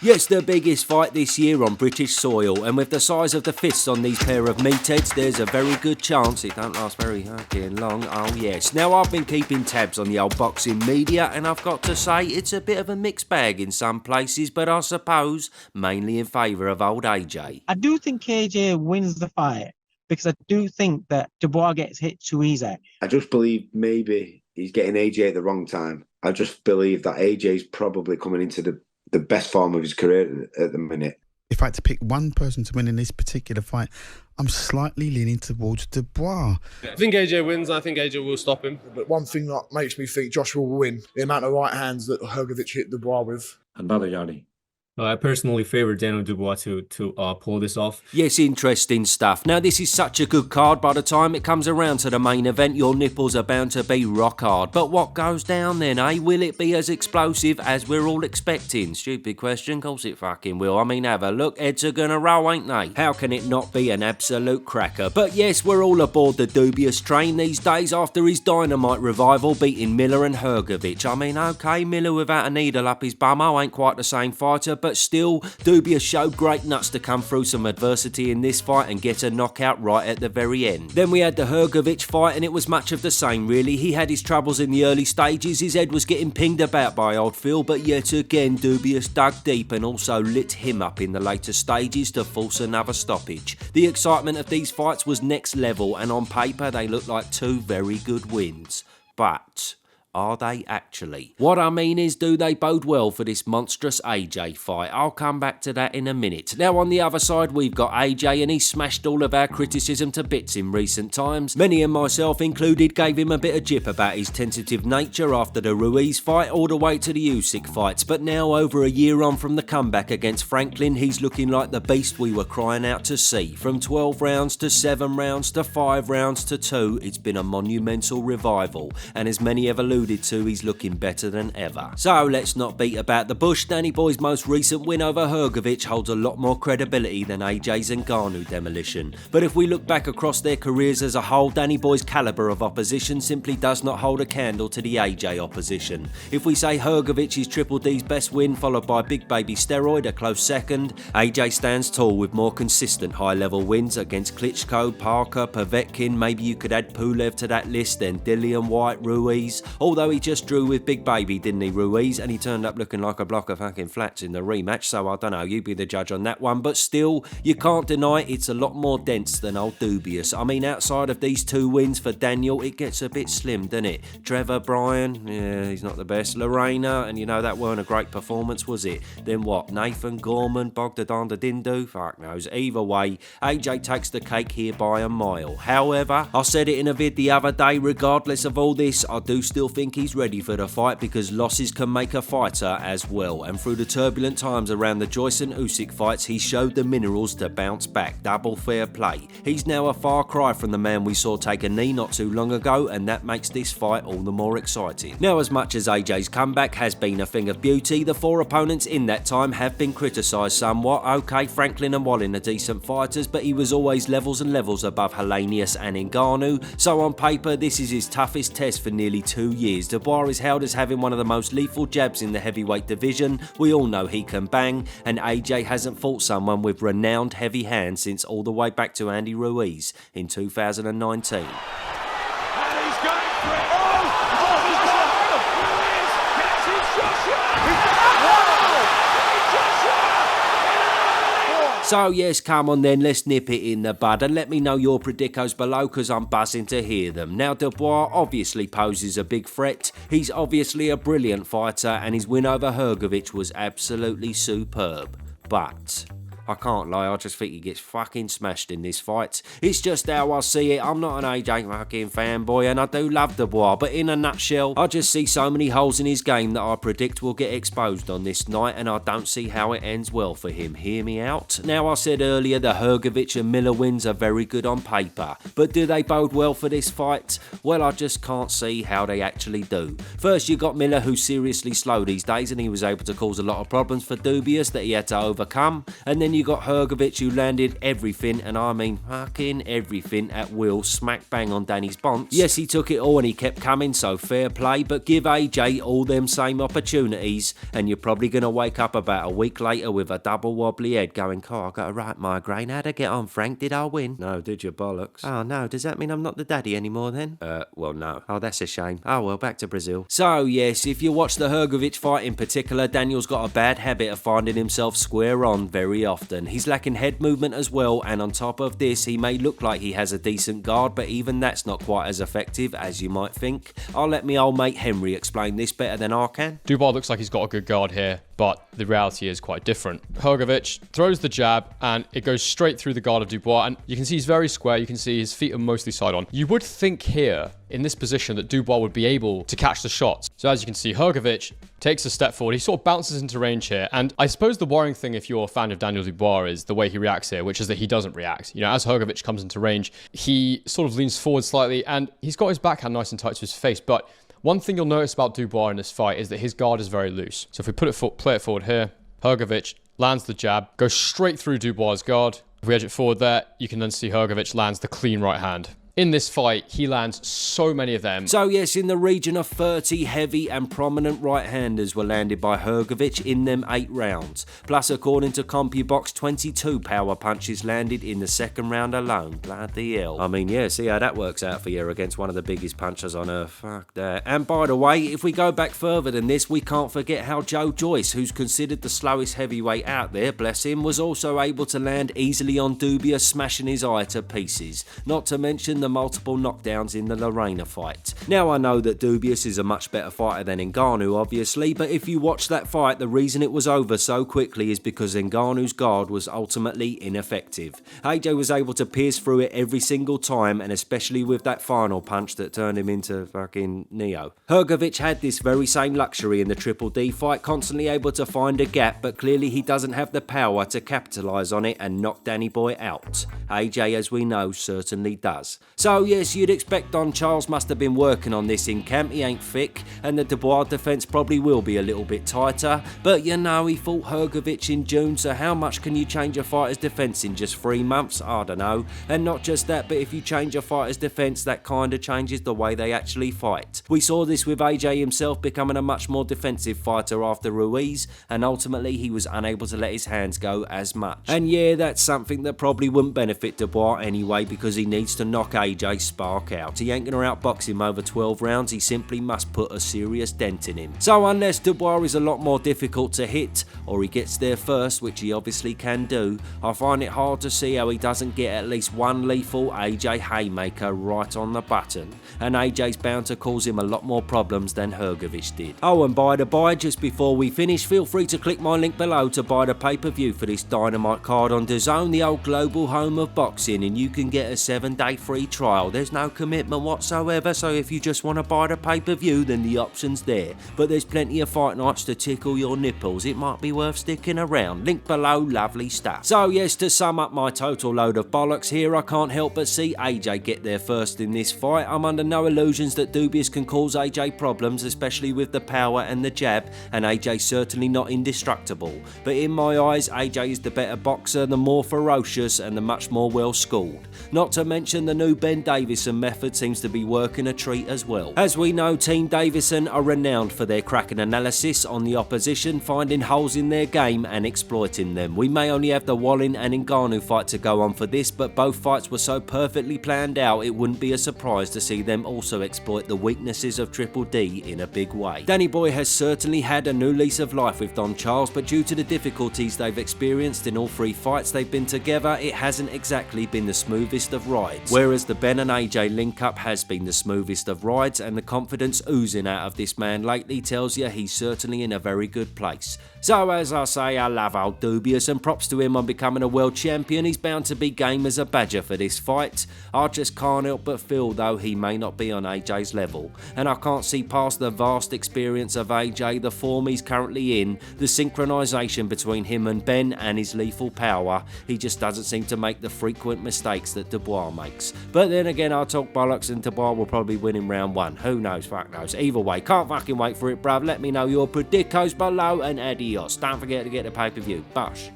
Yes, the biggest fight this year on British soil, and with the size of the fists on these pair of meatheads, there's a very good chance it don't last very fucking long. Oh yes. Now I've been keeping tabs on the old boxing media, and I've got to say it's a bit of a mixed bag in some places, but I suppose mainly in favour of old AJ. I do think AJ wins the fight because I do think that Dubois gets hit too easy. I just believe maybe he's getting AJ at the wrong time. I just believe that AJ's probably coming into the best form of his career at the minute. If I had to pick one person to win in this particular fight, I'm slightly leaning towards Dubois. I think AJ wins. I think AJ will stop him. But one thing that makes me think Joshua will win, the amount of right hands that Hrgović hit Dubois with. Another Yanni. I personally favour Daniel Dubois to pull this off. Yes, interesting stuff. Now, this is such a good card. By the time it comes around to the main event, your nipples are bound to be rock hard. But what goes down then, eh? Will it be as explosive as we're all expecting? Stupid question. Of course it fucking will. I mean, have a look. Heads are gonna roll, ain't they? How can it not be an absolute cracker? But yes, we're all aboard the dubious train these days after his Dynamite revival beating Miller and Hrgović. I mean, okay, Miller without a needle up his bummo ain't quite the same fighter, but still, Dubois showed great nuts to come through some adversity in this fight and get a knockout right at the very end. Then we had the Hrgović fight and it was much of the same really. He had his troubles in the early stages, his head was getting pinged about by old Phil, but yet again Dubois dug deep and also lit him up in the later stages to force another stoppage. The excitement of these fights was next level and on paper they looked like two very good wins. But are they actually? What I mean is, do they bode well for this monstrous AJ fight? I'll come back to that in a minute. Now on the other side we've got AJ and he smashed all of our criticism to bits in recent times. Many and myself included gave him a bit of jip about his tentative nature after the Ruiz fight all the way to the Usyk fights, but now over a year on from the comeback against Franklin, he's looking like the beast we were crying out to see. From 12 rounds to 7 rounds to 5 rounds to 2, it's been a monumental revival, and as many have alluded to, he's looking better than ever. So let's not beat about the bush. Danny Boy's most recent win over Hrgović holds a lot more credibility than AJ's Ngannou demolition. But if we look back across their careers as a whole, Danny Boy's calibre of opposition simply does not hold a candle to the AJ opposition. If we say Hrgović is Triple D's best win, followed by Big Baby Steroid a close second, AJ stands tall with more consistent high-level wins against Klitschko, Parker, Povetkin. Maybe you could add Pulev to that list, then Dillian White, Ruiz. Although he just drew with Big Baby, didn't he, Ruiz? And he turned up looking like a block of fucking flats in the rematch, so I don't know, you be the judge on that one. But still, you can't deny it's a lot more dense than old Dubois. I mean, outside of these two wins for Daniel, it gets a bit slim, doesn't it? Trevor Bryan, yeah, he's not the best. Lorena, and you know, that weren't a great performance, was it? Then what? Nathan Gorman, Bogdan Dindu? Fuck knows. Either way, AJ takes the cake here by a mile. However, I said it in a vid the other day, regardless of all this, I do still think he's ready for the fight because losses can make a fighter as well, and through the turbulent times around the Joyce and Usyk fights, he showed the minerals to bounce back. Double fair play. He's now a far cry from the man we saw take a knee not too long ago, and that makes this fight all the more exciting. Now, as much as AJ's comeback has been a thing of beauty, the four opponents in that time have been criticised somewhat. Okay, Franklin and Wallin are decent fighters, but he was always levels and levels above Helenius and Ngannou, so on paper this is his toughest test for nearly 2 years. Dubois is held as having one of the most lethal jabs in the heavyweight division. We all know he can bang, and AJ hasn't fought someone with renowned heavy hands since all the way back to Andy Ruiz in 2019. And he's going for it. Oh, he's got him. Ruiz catches Joshua. So yes, come on then, let's nip it in the bud and let me know your predicos below because I'm buzzing to hear them. Now, Dubois obviously poses a big threat. He's obviously a brilliant fighter and his win over Hrgović was absolutely superb. But I can't lie, I just think he gets fucking smashed in this fight. It's just how I see it. I'm not an AJ fucking fanboy and I do love Dubois, but in a nutshell, I just see so many holes in his game that I predict will get exposed on this night, and I don't see how it ends well for him. Hear me out? Now, I said earlier the Hrgović and Miller wins are very good on paper, but do they bode well for this fight? Well, I just can't see how they actually do. First, you got Miller, who's seriously slow these days, and he was able to cause a lot of problems for Dubois that he had to overcome, and then you got Hrgović, who landed everything, and I mean fucking everything, at will, smack bang on Danny's bonce. Yes, he took it all and he kept coming, so fair play, but give AJ all them same opportunities and you're probably going to wake up about a week later with a double wobbly head going, I got a right migraine. How'd I get on, Frank? Did I win? No, did you, bollocks? Oh no, does that mean I'm not the daddy anymore then? Well no. Oh, that's a shame. Oh well, back to Brazil. So yes, if you watch the Hrgović fight in particular, Daniel's got a bad habit of finding himself square on very often. He's lacking head movement as well, and on top of this, he may look like he has a decent guard, but even that's not quite as effective as you might think. I'll let me old mate Henry explain this better than I can. Dubois looks like he's got a good guard here, but the reality is quite different. Hrgović throws the jab and it goes straight through the guard of Dubois, and you can see he's very square. You can see his feet are mostly side on. You would think here in this position that Dubois would be able to catch the shots. So as you can see, Hrgović takes a step forward. He sort of bounces into range here, and I suppose the worrying thing if you're a fan of Daniel Dubois is the way he reacts here, which is that he doesn't react. You know, as Hrgović comes into range, he sort of leans forward slightly and he's got his backhand nice and tight to his face, but one thing you'll notice about Dubois in this fight is that his guard is very loose. So if we play it forward here, Hrgović lands the jab, goes straight through Dubois' guard. If we edge it forward there, you can then see Hrgović lands the clean right hand. In this fight, he lands so many of them. So yes, in the region of 30 heavy and prominent right-handers were landed by Hrgović in them 8 rounds. Plus, according to CompuBox, 22 power punches landed in the second round alone. Bloody hell. I mean, yeah, see how that works out for you against one of the biggest punchers on earth. Fuck that. And by the way, if we go back further than this, we can't forget how Joe Joyce, who's considered the slowest heavyweight out there, bless him, was also able to land easily on Dubois, smashing his eye to pieces. Not to mention the multiple knockdowns in the Lorena fight. Now I know that Dubois is a much better fighter than Ngannou obviously, but if you watch that fight, the reason it was over so quickly is because Ngannou's guard was ultimately ineffective. AJ was able to pierce through it every single time, and especially with that final punch that turned him into fucking Neo. Hrgović had this very same luxury in the Triple D fight, constantly able to find a gap, but clearly he doesn't have the power to capitalise on it and knock Danny Boy out. AJ, as we know, certainly does. So yes, you'd expect Don Charles must have been working on this in camp. He ain't thick, and the Dubois defence probably will be a little bit tighter, but you know, he fought Hrgović in June, so how much can you change a fighter's defence in just 3 months? I don't know. And not just that, but if you change a fighter's defence, that kind of changes the way they actually fight. We saw this with AJ himself becoming a much more defensive fighter after Ruiz, and ultimately he was unable to let his hands go as much. And yeah, that's something that probably wouldn't benefit Dubois anyway, because he needs to knock AJ spark out. He ain't going to outbox him over 12 rounds, he simply must put a serious dent in him. So unless Dubois is a lot more difficult to hit, or he gets there first, which he obviously can do, I find it hard to see how he doesn't get at least one lethal AJ haymaker right on the button, and AJ's bound to cause him a lot more problems than Hrgović did. Oh, and by the by, just before we finish, feel free to click my link below to buy the pay-per-view for this Dynamite card on DAZN, the old global home of boxing, and you can get a 7-day free trial. There's no commitment whatsoever, so if you just want to buy the pay-per-view, then the option's there. But there's plenty of fight nights to tickle your nipples. It might be worth sticking around. Link below, lovely stuff. So yes, to sum up my total load of bollocks here, I can't help but see AJ get there first in this fight. I'm under no illusions that Dubois can cause AJ problems, especially with the power and the jab, and AJ's certainly not indestructible. But in my eyes, AJ is the better boxer, the more ferocious, and the much more well-schooled. Not to mention the new Ben Davison method seems to be working a treat as well. As we know, Team Davison are renowned for their cracking analysis on the opposition, finding holes in their game and exploiting them. We may only have the Wallin and Ngannou fight to go on for this, but both fights were so perfectly planned out, it wouldn't be a surprise to see them also exploit the weaknesses of Triple D in a big way. Danny Boy has certainly had a new lease of life with Don Charles, but due to the difficulties they've experienced in all 3 fights they've been together, it hasn't exactly been the smoothest of rides. Whereas the Ben and AJ link-up has been the smoothest of rides, and the confidence oozing out of this man lately tells you he's certainly in a very good place. So as I say, I love old Dubois, and props to him on becoming a world champion. He's bound to be game as a badger for this fight. I just can't help but feel though he may not be on AJ's level, and I can't see past the vast experience of AJ, the form he's currently in, the synchronisation between him and Ben, and his lethal power. He just doesn't seem to make the frequent mistakes that Dubois makes. But then again, I'll talk bollocks and Dubois will probably win in round 1. Who knows, fuck knows. Either way, can't fucking wait for it, bruv. Let me know your predicos below, and adios. Don't forget to get the pay-per-view. Bosh.